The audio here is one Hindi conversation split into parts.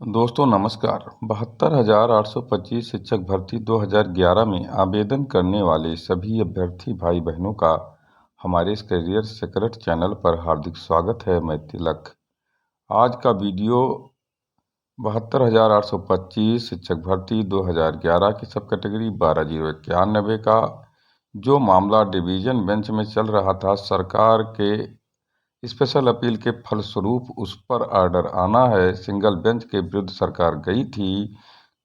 दोस्तों नमस्कार। 72,825 शिक्षक भर्ती 2011 में आवेदन करने वाले सभी अभ्यर्थी भाई बहनों का हमारे इस करियर सीक्रेट चैनल पर हार्दिक स्वागत है। मैं तिलक। आज का वीडियो 72,825 शिक्षक भर्ती 2011 की सब कैटेगरी 12,091 का जो मामला डिवीज़न बेंच में चल रहा था, सरकार के स्पेशल अपील के फलस्वरूप उस पर आर्डर आना है। सिंगल बेंच के विरुद्ध सरकार गई थी।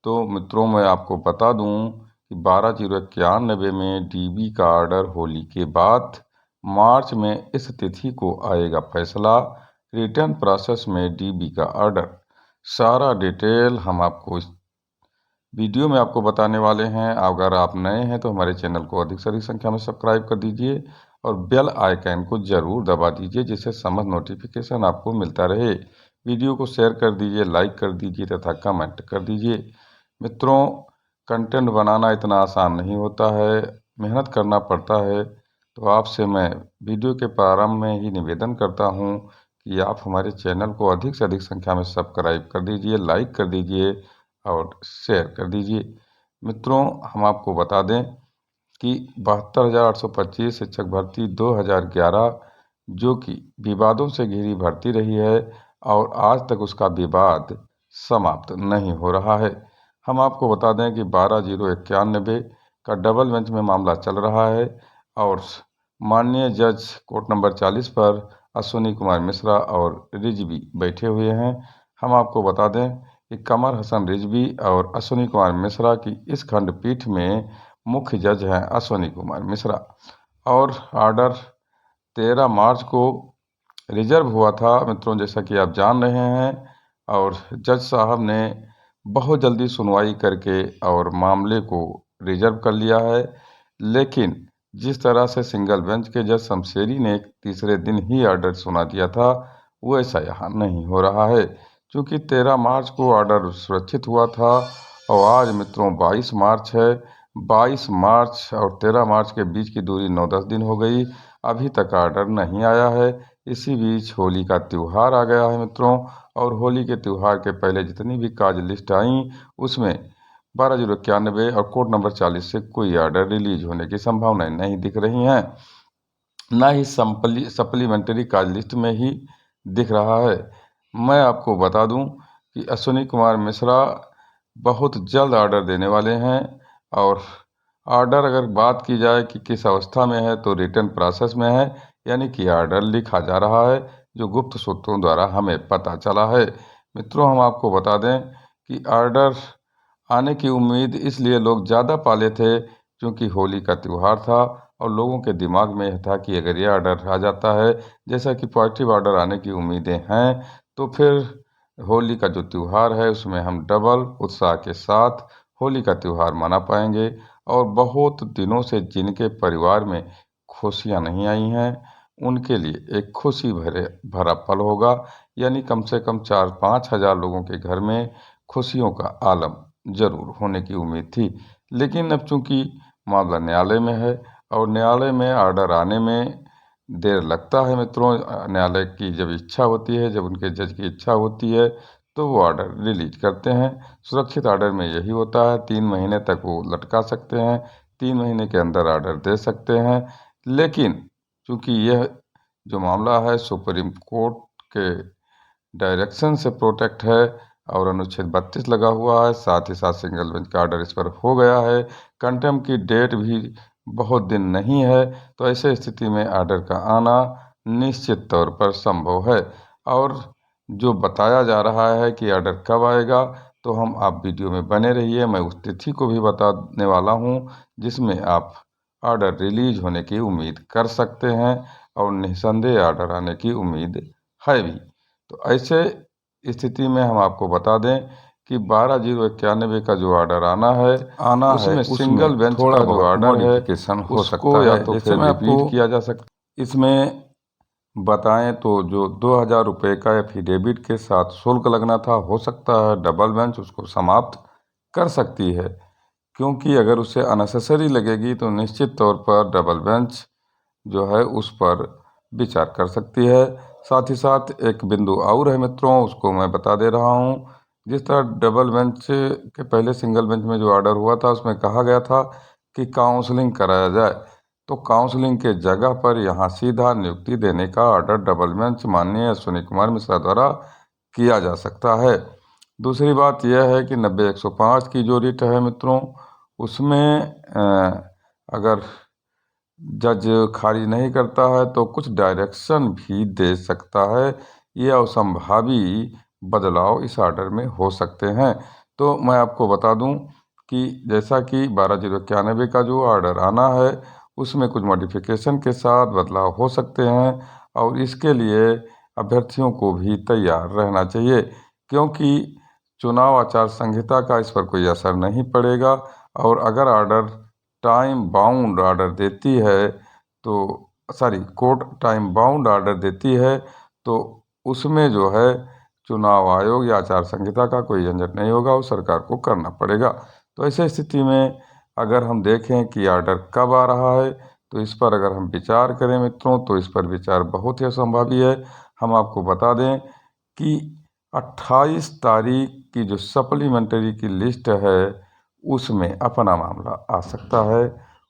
तो मित्रों, मैं आपको बता दूं कि 12,091 में डीबी का आर्डर होली के बाद मार्च में इस तिथि को आएगा फैसला। रिटर्न प्रोसेस में डीबी का आर्डर, सारा डिटेल हम आपको इस वीडियो में आपको बताने वाले हैं। अगर आप नए हैं तो हमारे चैनल को अधिक से अधिक संख्या में सब्सक्राइब कर दीजिए और बेल आइकन को ज़रूर दबा दीजिए, जिससे समस्त नोटिफिकेशन आपको मिलता रहे। वीडियो को शेयर कर दीजिए, लाइक कर दीजिए तथा कमेंट कर दीजिए। मित्रों, कंटेंट बनाना इतना आसान नहीं होता है, मेहनत करना पड़ता है। तो आपसे मैं वीडियो के प्रारंभ में ही निवेदन करता हूँ कि आप हमारे चैनल को अधिक से अधिक संख्या में सब्सक्राइब कर दीजिए, लाइक कर दीजिए और शेयर कर दीजिए। मित्रों, हम आपको बता दें कि 72,825 शिक्षक भर्ती 2011 जो कि विवादों से घिरी भर्ती रही है और आज तक उसका विवाद समाप्त नहीं हो रहा है। हम आपको बता दें कि 12,091 का डबल बेंच में मामला चल रहा है और माननीय जज कोर्ट नंबर 40 पर अश्विनी कुमार मिश्रा और रिजवी बैठे हुए हैं। हम आपको बता दें कि कमर हसन रिजवी और अश्विनी कुमार मिश्रा की इस खंडपीठ में मुख्य जज हैं अश्विनी कुमार मिश्रा। और आर्डर 13 मार्च को रिजर्व हुआ था मित्रों, जैसा कि आप जान रहे हैं। और जज साहब ने बहुत जल्दी सुनवाई करके और मामले को रिजर्व कर लिया है। लेकिन जिस तरह से सिंगल बेंच के जज शमशेरी ने तीसरे दिन ही आर्डर सुना दिया था, वो ऐसा यहाँ नहीं हो रहा है। क्योंकि 13 मार्च को आर्डर सुरक्षित हुआ था और आज मित्रों 22 मार्च है। 22 मार्च और 13 मार्च के बीच की दूरी 9-10 दिन हो गई, अभी तक आर्डर नहीं आया है। इसी बीच होली का त्यौहार आ गया है मित्रों, और होली के त्यौहार के पहले जितनी भी काज लिस्ट आई उसमें 12,091 और कोर्ट नंबर 40 से कोई आर्डर रिलीज होने की संभावनाएं नहीं दिख रही हैं। ना ही सप्लीमेंट्री काज लिस्ट में ही दिख रहा है। मैं आपको बता दूं कि अश्विनी कुमार मिश्रा बहुत जल्द आर्डर देने वाले हैं। और आर्डर अगर बात की जाए कि किस अवस्था में है, तो रिटर्न प्रोसेस में है, यानी कि आर्डर लिखा जा रहा है, जो गुप्त सूत्रों द्वारा हमें पता चला है। मित्रों, हम आपको बता दें कि आर्डर आने की उम्मीद इसलिए लोग ज़्यादा पाले थे क्योंकि होली का त्यौहार था और लोगों के दिमाग में यह था कि अगर ये आर्डर आ जाता है, जैसा कि पॉजिटिव आर्डर आने की उम्मीदें हैं, तो फिर होली का जो त्यौहार है उसमें हम डबल उत्साह के साथ होली का त्यौहार मना पाएंगे। और बहुत दिनों से जिनके परिवार में खुशियां नहीं आई हैं, उनके लिए एक खुशी भरा पल होगा। यानी कम से कम 4-5 हज़ार लोगों के घर में खुशियों का आलम जरूर होने की उम्मीद थी। लेकिन अब चूंकि मामला न्यायालय में है और न्यायालय में आर्डर आने में देर लगता है मित्रों, न्यायालय की जब इच्छा होती है, जब उनके जज की इच्छा होती है, तो वो आर्डर रिलीज करते हैं। सुरक्षित आर्डर में यही होता है, 3 महीने तक वो लटका सकते हैं, 3 महीने के अंदर आर्डर दे सकते हैं। लेकिन चूंकि यह जो मामला है सुप्रीम कोर्ट के डायरेक्शन से प्रोटेक्ट है और अनुच्छेद 32 लगा हुआ है, साथ ही साथ सिंगल बेंच का आर्डर इस पर हो गया है, कंटेम्प्ट की डेट भी बहुत दिन नहीं है, तो ऐसे स्थिति में आर्डर का आना निश्चित तौर पर संभव है। और जो बताया जा रहा है कि आर्डर कब आएगा, तो हम आप वीडियो में बने रहिए। मैं उस तिथि को भी बताने वाला हूँ जिसमें आप आर्डर रिलीज होने की उम्मीद कर सकते हैं और निस्संदेह आर्डर आने की उम्मीद है भी। तो ऐसे स्थिति में हम आपको बता दें कि 12,091 का जो आर्डर आना है सिंगल बेंच का जो आर्डर है हो सकता है, या तो फिर रिपीट किया जा सकता है। इसमें बताएं तो जो 2,000 रुपये का एफिडेविट के साथ शुल्क लगना था, हो सकता है डबल बेंच उसको समाप्त कर सकती है। क्योंकि अगर उसे अननेसेसरी लगेगी तो निश्चित तौर पर डबल बेंच जो है उस पर विचार कर सकती है। साथ ही साथ एक बिंदु और है मित्रों, उसको मैं बता दे रहा हूँ जिस तरह डबल बेंच के पहले सिंगल बेंच में जो ऑर्डर हुआ था उसमें कहा गया था कि काउंसलिंग कराया जाए, तो काउंसलिंग के जगह पर यहाँ सीधा नियुक्ति देने का ऑर्डर डबल बेंच माननीय अश्विनी कुमार मिश्रा द्वारा किया जा सकता है। दूसरी बात यह है कि 90-105 की जो रिट है मित्रों, उसमें अगर जज खारिज नहीं करता है तो कुछ डायरेक्शन भी दे सकता है। ये असंभावी बदलाव इस ऑर्डर में हो सकते हैं। तो मैं आपको बता दूं कि जैसा कि 12/091 का जो ऑर्डर आना है उसमें कुछ मॉडिफिकेशन के साथ बदलाव हो सकते हैं और इसके लिए अभ्यर्थियों को भी तैयार रहना चाहिए, क्योंकि चुनाव आचार संहिता का इस पर कोई असर नहीं पड़ेगा। और अगर ऑर्डर टाइम बाउंड ऑर्डर देती है तो कोर्ट टाइम बाउंड ऑर्डर देती है तो उसमें जो है चुनाव आयोग या आचार संहिता का कोई झंझट नहीं होगा, वो सरकार को करना पड़ेगा। तो ऐसे स्थिति में अगर हम देखें कि ऑर्डर कब आ रहा है तो इस पर अगर हम विचार करें मित्रों, तो इस पर विचार बहुत ही असंभावी है। हम आपको बता दें कि 28 तारीख की जो सप्लीमेंट्री की लिस्ट है उसमें अपना मामला आ सकता है।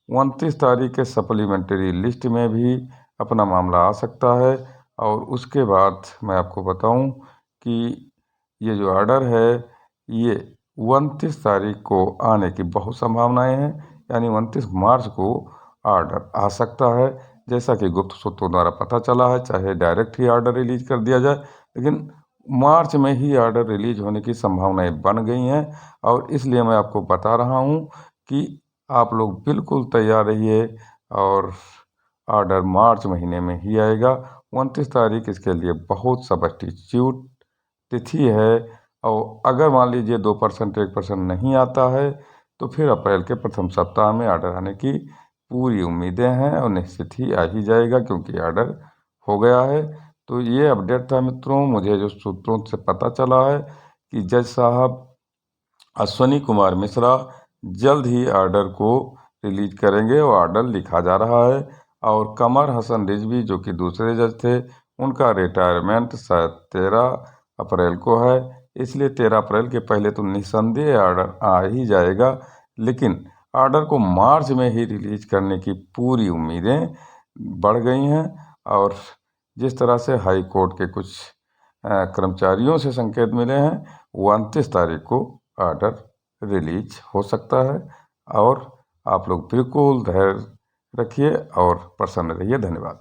29 तारीख के सप्लीमेंट्री लिस्ट में भी अपना मामला आ सकता है। और उसके बाद मैं आपको बताऊं कि ये जो ऑर्डर है ये 29 तारीख को आने की बहुत संभावनाएं हैं, यानी 29 मार्च को ऑर्डर आ सकता है। जैसा कि गुप्त सूत्रों द्वारा पता चला है, चाहे डायरेक्ट ही ऑर्डर रिलीज कर दिया जाए, लेकिन मार्च में ही ऑर्डर रिलीज होने की संभावनाएं बन गई हैं। और इसलिए मैं आपको बता रहा हूं कि आप लोग बिल्कुल तैयार रहिए और ऑर्डर मार्च महीने में ही आएगा। 29 तारीख इसके लिए बहुत सब्स्टिट्यूट तिथि है। और अगर मान लीजिए 2% 1% नहीं आता है तो फिर अप्रैल के प्रथम सप्ताह में ऑर्डर आने की पूरी उम्मीदें हैं और निश्चित ही आ ही जाएगा, क्योंकि ऑर्डर हो गया है। तो ये अपडेट था मित्रों, मुझे जो सूत्रों से पता चला है कि जज साहब अश्विनी कुमार मिश्रा जल्द ही ऑर्डर को रिलीज करेंगे और ऑर्डर लिखा जा रहा है। और कमर हसन रिजवी जो कि दूसरे जज थे, उनका रिटायरमेंट शायद 13 अप्रैल को है, इसलिए 13 अप्रैल के पहले तो निस्संदेह ऑर्डर आ ही जाएगा। लेकिन ऑर्डर को मार्च में ही रिलीज करने की पूरी उम्मीदें बढ़ गई हैं। और जिस तरह से हाई कोर्ट के कुछ कर्मचारियों से संकेत मिले हैं, 29 तारीख को ऑर्डर रिलीज हो सकता है। और आप लोग बिल्कुल धैर्य रखिए और प्रसन्न रहिए। धन्यवाद।